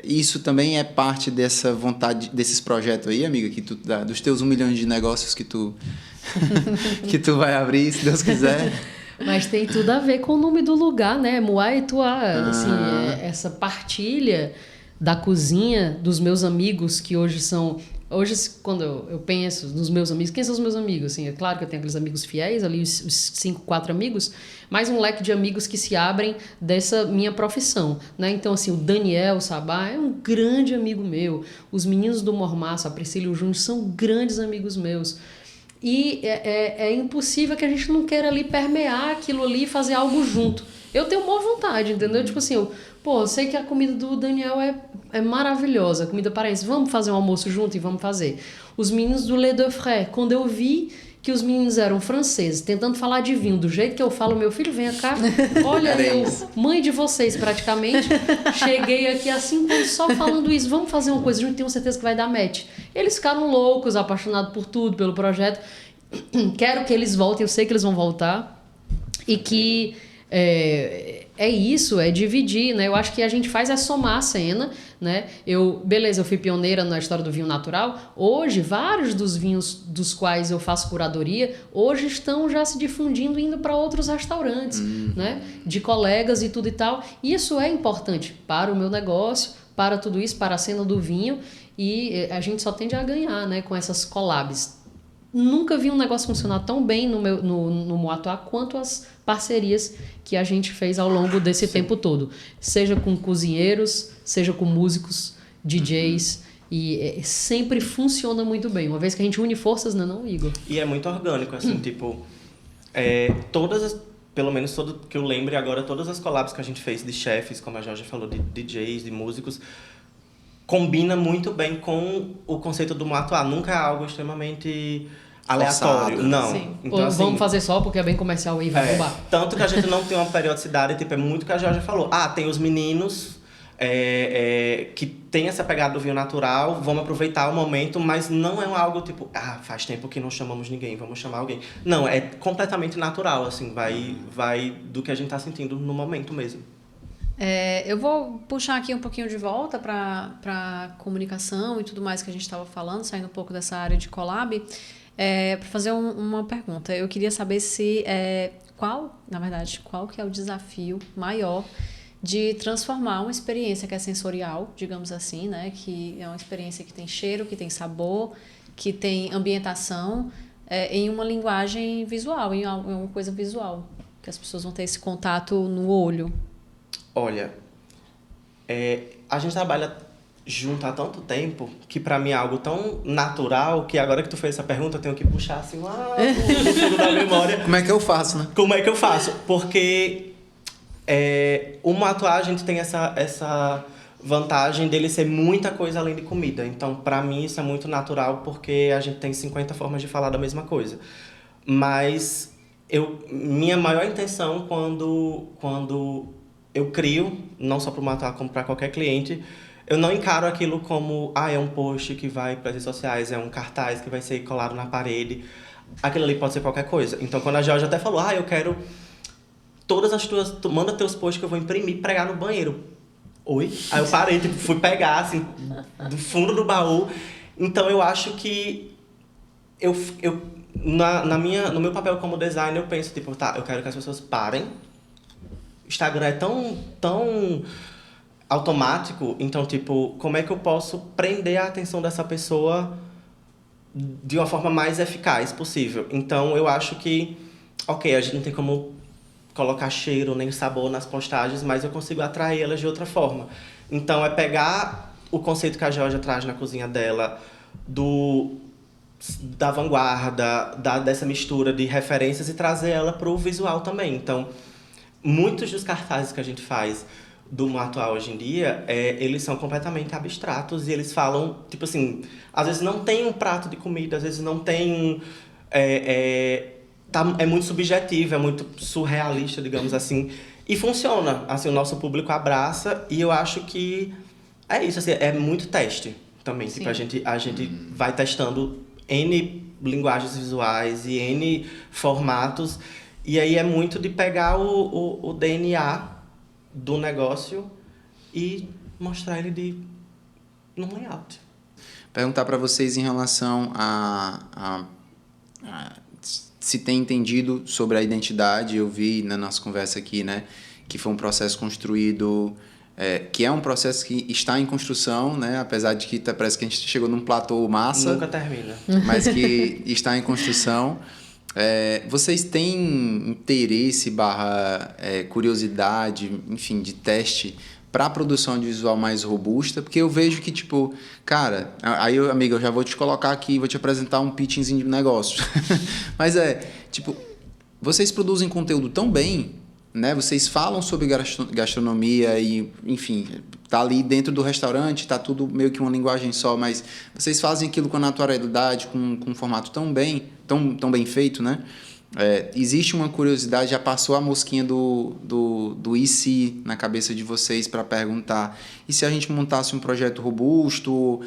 isso também é parte dessa vontade, desses projetos aí, amiga, que tu dá, dos teus 1 milhão de negócios que tu que tu vai abrir, se Deus quiser. Mas tem tudo a ver com o nome do lugar, né? Muay Thai, assim, essa partilha da cozinha dos meus amigos que hoje são... Hoje, quando eu penso nos meus amigos, quem são os meus amigos? Assim, é claro que eu tenho aqueles amigos fiéis, ali os 5, 4 amigos, mais um leque de amigos que se abrem dessa minha profissão, né? Então, assim, o Daniel Sabá é um grande amigo meu, os meninos do Mormaço, a Priscila e o Júnior, são grandes amigos meus. E é impossível que a gente não queira ali permear aquilo ali e fazer algo junto. Eu tenho boa vontade, entendeu? Eu sei que a comida do Daniel é maravilhosa, a comida paraense. Vamos fazer um almoço junto e vamos fazer. Os meninos do Le Dauphré, quando eu vi que os meninos eram franceses, tentando falar de vinho do jeito que eu falo, meu filho, venha cá, olha eu, mãe de vocês praticamente, cheguei aqui assim, só falando isso, vamos fazer uma coisa junto, tenho certeza que vai dar match. Eles ficaram loucos, apaixonados por tudo, pelo projeto. Quero que eles voltem, eu sei que eles vão voltar. E que isso, é dividir, né? Eu acho que a gente faz somar a cena, né? Eu fui pioneira na história do vinho natural. Hoje, vários dos vinhos dos quais eu faço curadoria, hoje estão já se difundindo, indo para outros restaurantes, né? De colegas e tudo e tal. Isso é importante para o meu negócio, para tudo isso, para a cena do vinho. E a gente só tende a ganhar, né? Com essas collabs. Nunca vi um negócio funcionar tão bem no Moatuá quanto as parcerias que a gente fez ao longo desse tempo todo. Seja com cozinheiros, seja com músicos, DJs, e sempre funciona muito bem. Uma vez que a gente une forças, não, Igor? E é muito orgânico, assim, pelo menos todo que eu lembre agora, todas as collabs que a gente fez de chefes, como a Jorge falou, de DJs, de músicos, combina muito bem com o conceito do Moatuá. Nunca é algo extremamente aleatório. Forçado. Não. Sim. Então, assim, vamos fazer só porque é bem comercial e vai bombar. Tanto que a gente não tem uma periodicidade, é muito o que a Jorge falou. Tem os meninos que tem essa pegada do vinho natural, vamos aproveitar o momento, mas não é algo faz tempo que não chamamos ninguém, vamos chamar alguém. Não, é completamente natural, assim, vai do que a gente tá sentindo no momento mesmo. Eu vou puxar aqui um pouquinho de volta para comunicação e tudo mais que a gente estava falando, saindo um pouco dessa área de collab, para fazer uma pergunta. Eu queria saber qual que é o desafio maior de transformar uma experiência que é sensorial, digamos assim, né? Que é uma experiência que tem cheiro, que tem sabor, que tem ambientação, em uma linguagem visual, em uma coisa visual, que as pessoas vão ter esse contato no olho. Olha, a gente trabalha junto há tanto tempo que pra mim é algo tão natural que agora que tu fez essa pergunta eu tenho que puxar assim lá no fundo da memória. Como é que eu faço, né? Como é que eu faço? Porque o Moatuá a gente tem essa vantagem dele ser muita coisa além de comida. Então, pra mim, isso é muito natural porque a gente tem 50 formas de falar da mesma coisa. Mas minha maior intenção quando eu crio, não só pro Moatuá como pra qualquer cliente, eu não encaro aquilo como, é um post que vai para as redes sociais, é um cartaz que vai ser colado na parede. Aquilo ali pode ser qualquer coisa. Então, quando a Georgia até falou, eu quero todas as tuas... Manda teus posts que eu vou imprimir e pregar no banheiro. Oi? Aí eu parei, fui pegar, assim, do fundo do baú. Então, eu acho que no meu papel como designer, eu penso, eu quero que as pessoas parem. O Instagram é tão automático, então, como é que eu posso prender a atenção dessa pessoa de uma forma mais eficaz possível? Então, eu acho que, a gente não tem como colocar cheiro nem sabor nas postagens, mas eu consigo atrair elas de outra forma. Então, é pegar o conceito que a Georgia traz na cozinha dela, da vanguarda, dessa mistura de referências e trazer ela para o visual também. Então, muitos dos cartazes que a gente faz do Moatuá hoje em dia, eles são completamente abstratos e eles falam, às vezes não tem um prato de comida, às vezes não tem é muito subjetivo, é muito surrealista, digamos assim, e funciona, assim, o nosso público abraça e eu acho que é isso, assim, é muito teste também, a gente vai testando N linguagens visuais e N formatos, e aí é muito de pegar o DNA do negócio e mostrar ele num layout. Perguntar para vocês em relação a se tem entendido sobre a identidade. Eu vi na nossa conversa aqui, né, que foi um processo construído, que é um processo que está em construção, né, apesar de que parece que a gente chegou num platô massa. Nunca termina. Mas que está em construção. Vocês têm interesse / curiosidade, enfim, de teste para a produção audiovisual mais robusta? Porque eu vejo que, cara, aí, amiga, eu já vou te colocar aqui, vou te apresentar um pitchingzinho de negócio. Mas vocês produzem conteúdo tão bem, né? Vocês falam sobre gastronomia e, enfim, tá ali dentro do restaurante, tá tudo meio que uma linguagem só, mas vocês fazem aquilo com a naturalidade, com um formato tão bem feito, né? Existe uma curiosidade, já passou a mosquinha do e se na cabeça de vocês para perguntar, e se a gente montasse um projeto robusto,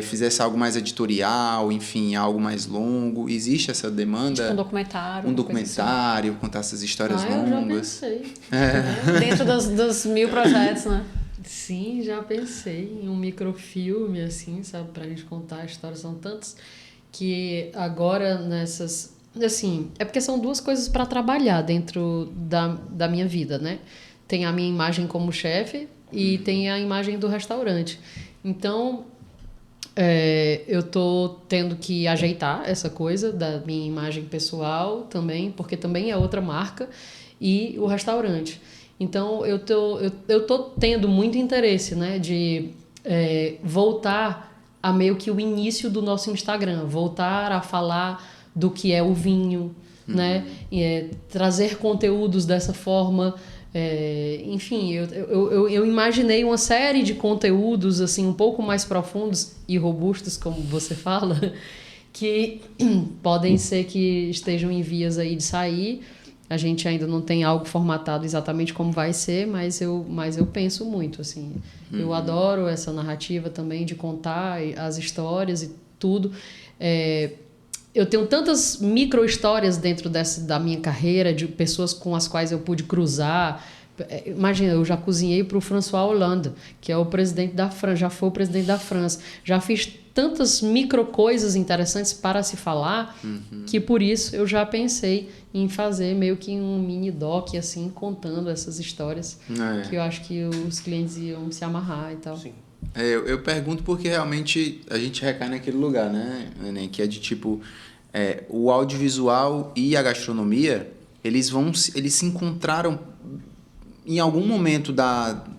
fizesse algo mais editorial, enfim, algo mais longo? Existe essa demanda? Tipo um documentário. Um documentário, assim. Contar essas histórias longas. Eu já pensei. Dentro dos 1000 projetos, né? Sim, já pensei em um microfilme, assim, sabe, pra gente contar a história. São tantos que agora nessas... Assim, é porque são duas coisas para trabalhar dentro da minha vida, né? Tem a minha imagem como chefe e tem a imagem do restaurante. Então, eu tô tendo que ajeitar essa coisa da minha imagem pessoal também, porque também é outra marca, e o restaurante. Então, eu tô tendo muito interesse, né, de voltar a meio que o início do nosso Instagram, voltar a falar do que é o vinho, né? Trazer conteúdos dessa forma. Enfim, eu imaginei uma série de conteúdos assim, um pouco mais profundos e robustos, como você fala, que podem ser que estejam em vias aí de sair. A gente ainda não tem algo formatado exatamente como vai ser, mas eu penso muito, assim. Eu adoro essa narrativa também de contar as histórias e tudo. Eu tenho tantas micro-histórias dentro da minha carreira, de pessoas com as quais eu pude cruzar. Imagina, eu já cozinhei para o François Hollande, que é o presidente da França, já foi o presidente da França. Já fiz tantas micro-coisas interessantes para se falar, que por isso eu já pensei em fazer meio que um mini-doc, assim, contando essas histórias, que eu acho que os clientes iam se amarrar e tal. Sim. Eu pergunto porque realmente a gente recai naquele lugar, né, que é de o audiovisual e a gastronomia, eles se encontraram em algum momento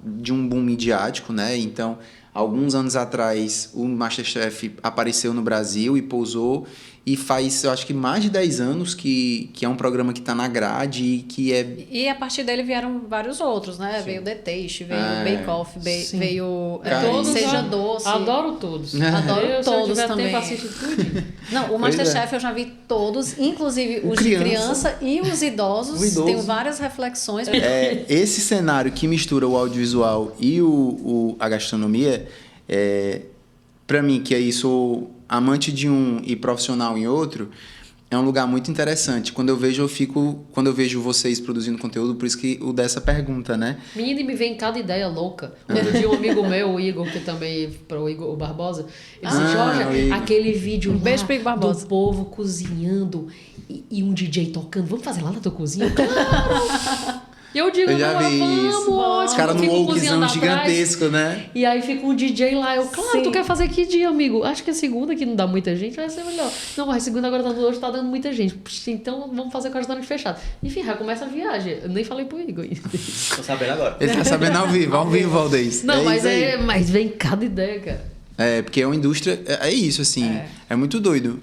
de um boom midiático, né? Então, alguns anos atrás, o MasterChef apareceu no Brasil e pousou. E faz, eu acho que mais de 10 anos que é um programa que está na grade e que é... E a partir dele vieram vários outros, né? Sim. Veio o The Taste, veio o Bake Off, veio todos, Seja Doce. Adoro todos. Adoro todos também. Tudo. Não, o MasterChef eu já vi todos, inclusive os de criança e os idosos. Tenho várias reflexões. Esse cenário que mistura o audiovisual e a gastronomia, para mim, que aí sou amante de um e profissional em outro, é um lugar muito interessante. Quando eu vejo vocês produzindo conteúdo, por isso que o dessa pergunta, né? Menina, e me vem cada ideia louca. Outro dia um amigo meu, o Igor, que também, o Igor o Barbosa, ele disse, Jorge, aquele vídeo lá do povo cozinhando e um DJ tocando, vamos fazer lá na tua cozinha? Claro! E eu digo, eu já vi isso. Os caras no walkzão gigantesco, né? E aí fica um DJ lá. Eu, claro, tu quer fazer que dia, amigo? Acho que a segunda, que não dá muita gente, vai ser melhor. Não, mas a segunda agora hoje tá dando muita gente. Então vamos fazer com o restaurante fechado. Enfim, já começa a viagem. Eu nem falei pro Igor ainda. Tô sabendo agora. Ele tá sabendo ao vivo, Valdez. Não, mas vem cada ideia, cara. Porque é uma indústria... É isso, assim. É muito doido.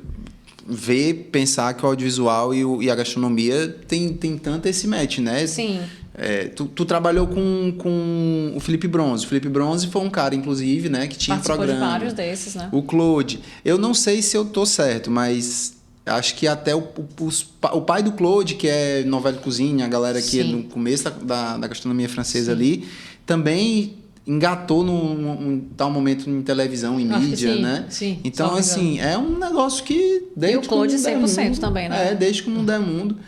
Pensar que o audiovisual e a gastronomia tem tanto esse match, né? Sim. Tu trabalhou com o Felipe Bronze. O Felipe Bronze foi um cara, inclusive, né, que tinha participou programa. De vários desses, né? O Claude. Eu não sei se eu tô certo, mas acho que até o pai do Claude, que é novela de cozinha, a galera que é no começo da gastronomia francesa ali, também engatou num tal momento em televisão, em mídia, né? Sim, então, assim, é um negócio que... E o Claude 100% também, né? Desde que o mundo é mundo.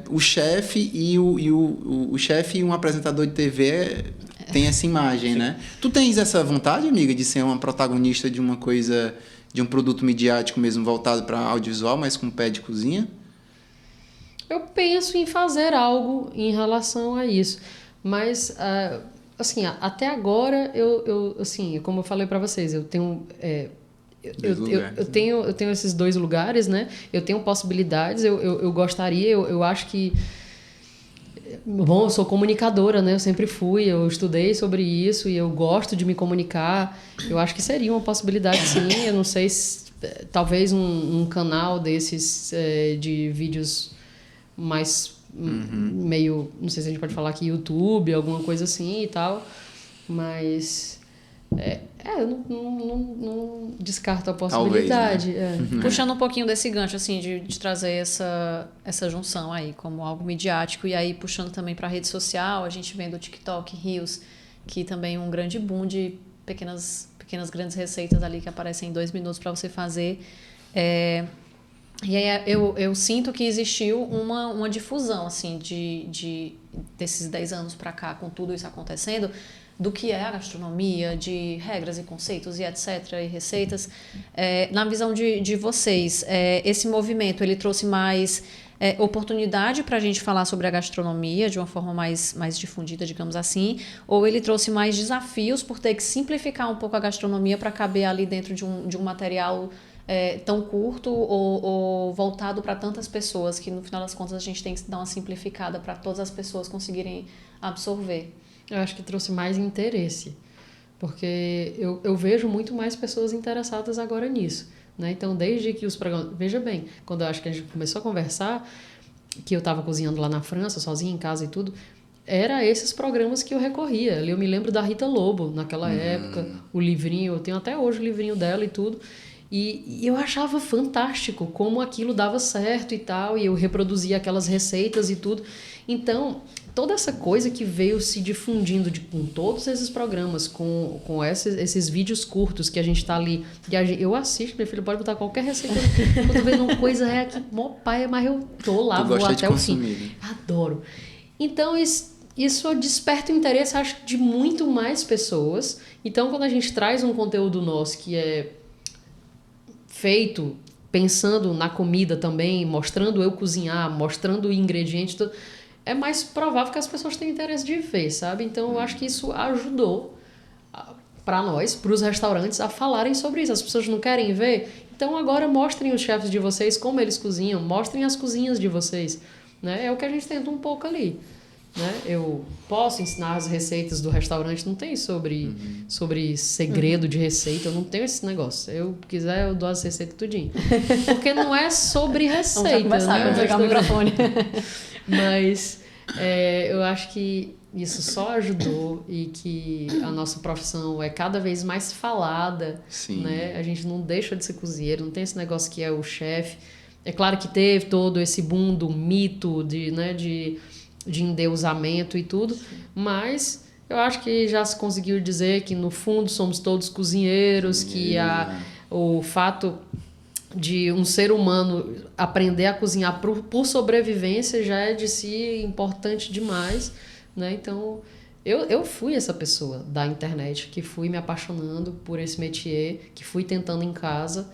O chefe o chefe e um apresentador de TV tem essa imagem, né? Tu tens essa vontade, amiga, de ser uma protagonista de uma coisa, de um produto midiático mesmo voltado para audiovisual, mas com pé de cozinha? Eu penso em fazer algo em relação a isso, mas... assim, até agora, assim, como eu falei para vocês, eu tenho... Eu tenho esses 2 lugares, né? Eu tenho possibilidades, eu gostaria, eu acho que... Bom, eu sou comunicadora, né? Eu sempre fui, eu estudei sobre isso e eu gosto de me comunicar. Eu acho que seria uma possibilidade, sim. Eu não sei se... Talvez um canal desses de vídeos mais... meio, não sei se a gente pode falar aqui, YouTube, alguma coisa assim e tal, mas eu não descarto a possibilidade. Talvez, né? Puxando um pouquinho desse gancho, assim, de trazer essa junção aí como algo midiático, e aí puxando também para a rede social, a gente vê do TikTok, Reels, que também é um grande boom de pequenas grandes receitas ali que aparecem em 2 minutos para você fazer. E aí eu sinto que existiu uma difusão, assim, desses 10 anos para cá, com tudo isso acontecendo, do que é a gastronomia, de regras e conceitos e etc, e receitas. Na visão de vocês, esse movimento, ele trouxe mais oportunidade para a gente falar sobre a gastronomia de uma forma mais difundida, digamos assim, ou ele trouxe mais desafios por ter que simplificar um pouco a gastronomia para caber ali dentro de um material... tão curto ou voltado para tantas pessoas que no final das contas a gente tem que dar uma simplificada para todas as pessoas conseguirem absorver. Eu acho que trouxe mais interesse, porque eu vejo muito mais pessoas interessadas agora nisso, né? Então, desde que os programas... Veja bem, quando eu acho que a gente começou a conversar, que eu estava cozinhando lá na França, sozinha em casa e tudo, era esses programas que eu recorria. Eu me lembro da Rita Lobo, naquela época, o livrinho, eu tenho até hoje o livrinho dela e tudo. E eu achava fantástico como aquilo dava certo e tal, e eu reproduzia aquelas receitas e tudo. Então, toda essa coisa que veio se difundindo com todos esses programas, com esses vídeos curtos que a gente tá ali, eu assisto, meu filho pode botar qualquer receita, eu tô vendo uma coisa que mó paia, mas eu tô lá, vou até o fim. Né? Adoro. Então, isso desperta o interesse, acho, de muito mais pessoas. Então, quando a gente traz um conteúdo nosso que é feito pensando na comida também, mostrando eu cozinhar, mostrando o ingrediente, é mais provável que as pessoas tenham interesse de ver, sabe? Então, eu acho que isso ajudou para nós, para os restaurantes, a falarem sobre isso. As pessoas não querem ver? Então, agora mostrem os chefes de vocês como eles cozinham, mostrem as cozinhas de vocês, né? É o que a gente tenta um pouco ali. né? Eu posso ensinar as receitas do restaurante, não tem sobre segredo de receita, eu não tenho esse negócio. Se eu quiser, eu dou as receitas tudinho. Porque não é sobre receita. Vamos começar, né? vamos ligar o microfone. Mas eu acho que isso só ajudou e que a nossa profissão é cada vez mais falada, Sim. né? A gente não deixa de ser cozinheiro, não tem esse negócio que é o chefe. É claro que teve todo esse boom do mito de endeusamento e tudo, mas eu acho que já se conseguiu dizer que no fundo somos todos cozinheiros, que o fato de um ser humano aprender a cozinhar por sobrevivência já é de si importante demais, né? Então eu fui essa pessoa da internet que fui me apaixonando por esse métier, que fui tentando em casa,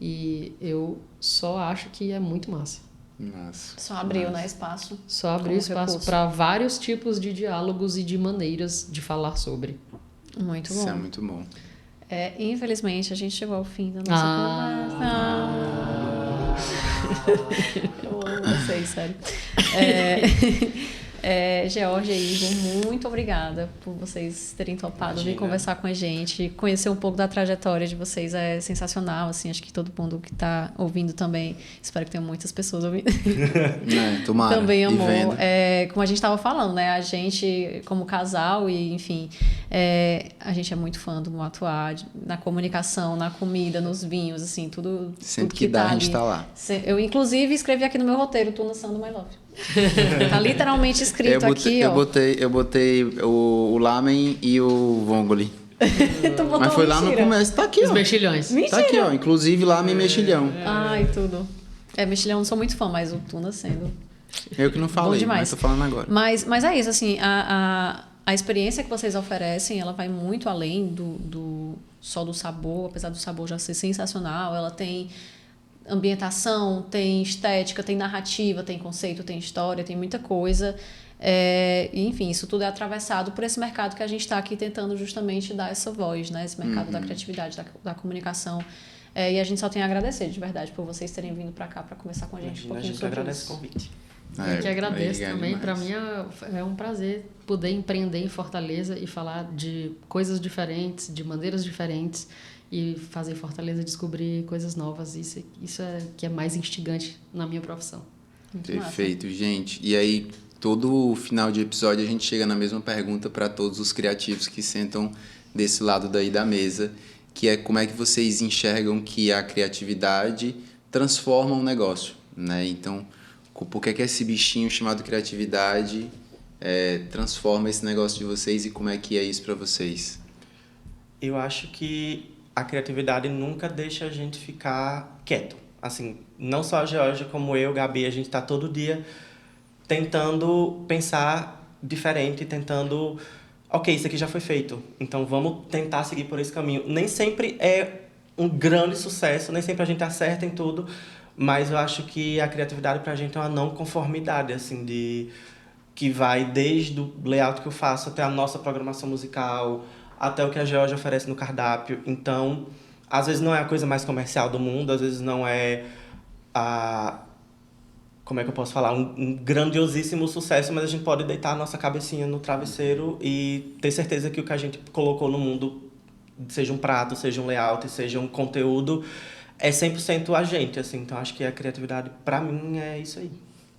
e eu só acho que é muito massa. Nossa. Só abriu, né, espaço. Só abriu espaço para vários tipos de diálogos e de maneiras de falar sobre. Muito bom. Isso é muito bom. Infelizmente, a gente chegou ao fim da nossa conversa. Eu amo vocês, sério. Georgia e Igor, muito obrigada por vocês terem topado vir conversar com a gente. Conhecer um pouco da trajetória de vocês é sensacional, assim, acho que todo mundo que está ouvindo também, espero que tenham muitas pessoas ouvindo. Tomara. Também amou. Como a gente estava falando, né? A gente, como casal, e enfim, a gente é muito fã do Moatuá, na comunicação, na comida, nos vinhos, assim, tudo. Sempre tudo que dá, tá a gente ali. tá lá. Eu, inclusive, escrevi aqui no meu roteiro, Tuna Sando My Love. Tá literalmente escrito aqui, ó. Eu botei o lamen e o vongole. Mas foi lá no começo. Tá aqui, Os ó. mexilhões. Tá aqui, ó. Inclusive lamen e mexilhão. Ai, tudo. Mexilhão não sou muito fã, mas o Tuna sendo. Eu que não falei, mas tô falando agora. Mas é isso, assim, a experiência que vocês oferecem, ela vai muito além só do sabor, apesar do sabor já ser sensacional. Ela tem ambientação, tem estética, tem narrativa, tem conceito, tem história, tem muita coisa. E, enfim, isso tudo é atravessado por esse mercado que a gente está aqui tentando justamente dar essa voz, né? Esse mercado da criatividade, da comunicação. E a gente só tem a agradecer, de verdade, por vocês terem vindo para cá para conversar com a gente um pouquinho sobre agradece isso. o convite. Eu que agradeço também. Para demais. mim é um prazer poder empreender em Fortaleza e falar de coisas diferentes, de maneiras diferentes, e fazer Fortaleza descobrir coisas novas. Isso é que é mais instigante na minha profissão. Muito Perfeito, gente. E aí, todo final de episódio a gente chega na mesma pergunta para todos os criativos que sentam desse lado daí da mesa, que é como é que vocês enxergam que a criatividade transforma um negócio, né? Então, por que esse bichinho chamado criatividade transforma esse negócio de vocês e como é que é isso para vocês? Eu acho que a criatividade nunca deixa a gente ficar quieto. Assim, não só a Georgia, como eu, Gabi, a gente está todo dia tentando pensar diferente, tentando... Ok, isso aqui já foi feito, então vamos tentar seguir por esse caminho. Nem sempre é um grande sucesso, nem sempre a gente acerta em tudo, mas eu acho que a criatividade pra gente é uma não conformidade, assim, que vai desde o layout que eu faço até a nossa programação musical, até o que a Georgia oferece no cardápio. Então, às vezes não é a coisa mais comercial do mundo, às vezes não é como é que eu posso falar? Um grandiosíssimo sucesso, mas a gente pode deitar a nossa cabecinha no travesseiro e ter certeza que o que a gente colocou no mundo, seja um prato, seja um layout, seja um conteúdo, é 100% a gente, assim. Então, acho que a criatividade, pra mim, é isso aí.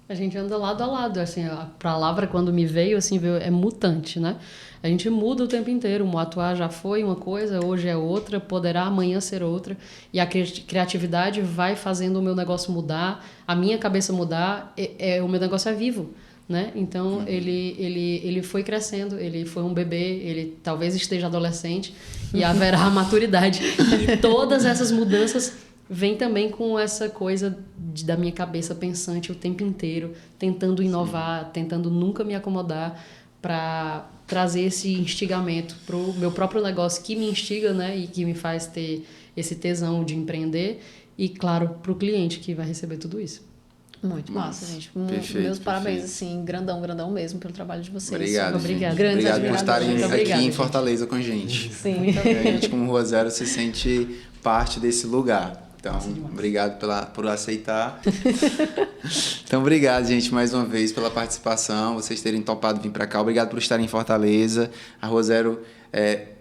A gente anda lado a lado, assim, a palavra quando me veio, assim, é mutante, né? A gente muda o tempo inteiro, o Moatuá já foi uma coisa, hoje é outra, poderá amanhã ser outra, e a criatividade vai fazendo o meu negócio mudar, a minha cabeça mudar, o meu negócio é vivo, né? Então, ele foi crescendo, ele foi um bebê, ele talvez esteja adolescente, e haverá a maturidade. E todas essas mudanças vem também com essa coisa da minha cabeça pensante o tempo inteiro, tentando inovar, tentando nunca me acomodar para trazer esse instigamento para o meu próprio negócio que me instiga, né, e que me faz ter esse tesão de empreender e, claro, para o cliente que vai receber tudo isso. Muito massa, gente. Perfeito, Meus parabéns, assim, grandão mesmo pelo trabalho de vocês. Obrigado, Obrigada. gente. Obrigado por estarem aqui em gente. Fortaleza com a gente. Sim. A gente, como Rua Zero, se sente parte desse lugar. Então, obrigado por aceitar. Então, obrigado, gente, mais uma vez pela participação, vocês terem topado vir para cá. Obrigado por estarem em Fortaleza. A Rua Zero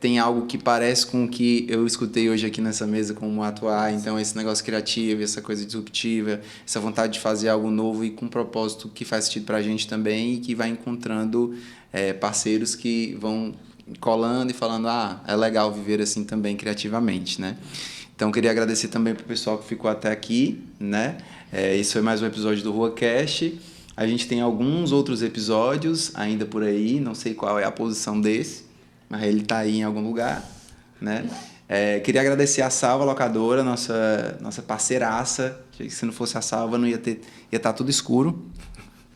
tem algo que parece com o que eu escutei hoje aqui nessa mesa com o Moatuá. Então, esse negócio criativo, essa coisa disruptiva, essa vontade de fazer algo novo e com um propósito que faz sentido para a gente também e que vai encontrando parceiros que vão colando e falando, é legal viver assim também criativamente, né? Então, queria agradecer também pro pessoal que ficou até aqui, né? Esse foi mais um episódio do RuaCast. A gente tem alguns outros episódios ainda por aí, não sei qual é a posição desse, mas ele tá aí em algum lugar, né? Queria agradecer a Salva Locadora, nossa parceiraça. Se não fosse a Salva, ia estar tudo escuro,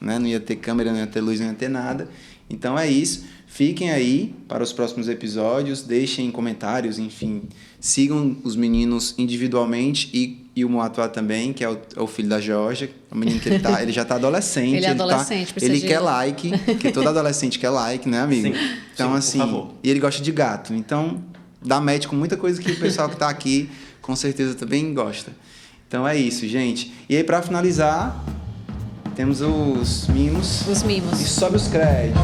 né? Não ia ter câmera, não ia ter luz, não ia ter nada. Então é isso. Fiquem aí para os próximos episódios, deixem comentários, enfim, sigam os meninos individualmente e o Moatuá também, que é o filho da Georgia, o menino que ele já está adolescente. Ele é adolescente, ele quer like, porque todo adolescente quer like, né, amigo? Sim, então, assim, por favor. E ele gosta de gato, então dá match com muita coisa que o pessoal que está aqui com certeza também gosta. Então é isso, gente. E aí, para finalizar, temos os mimos. Os mimos. E sobe os créditos.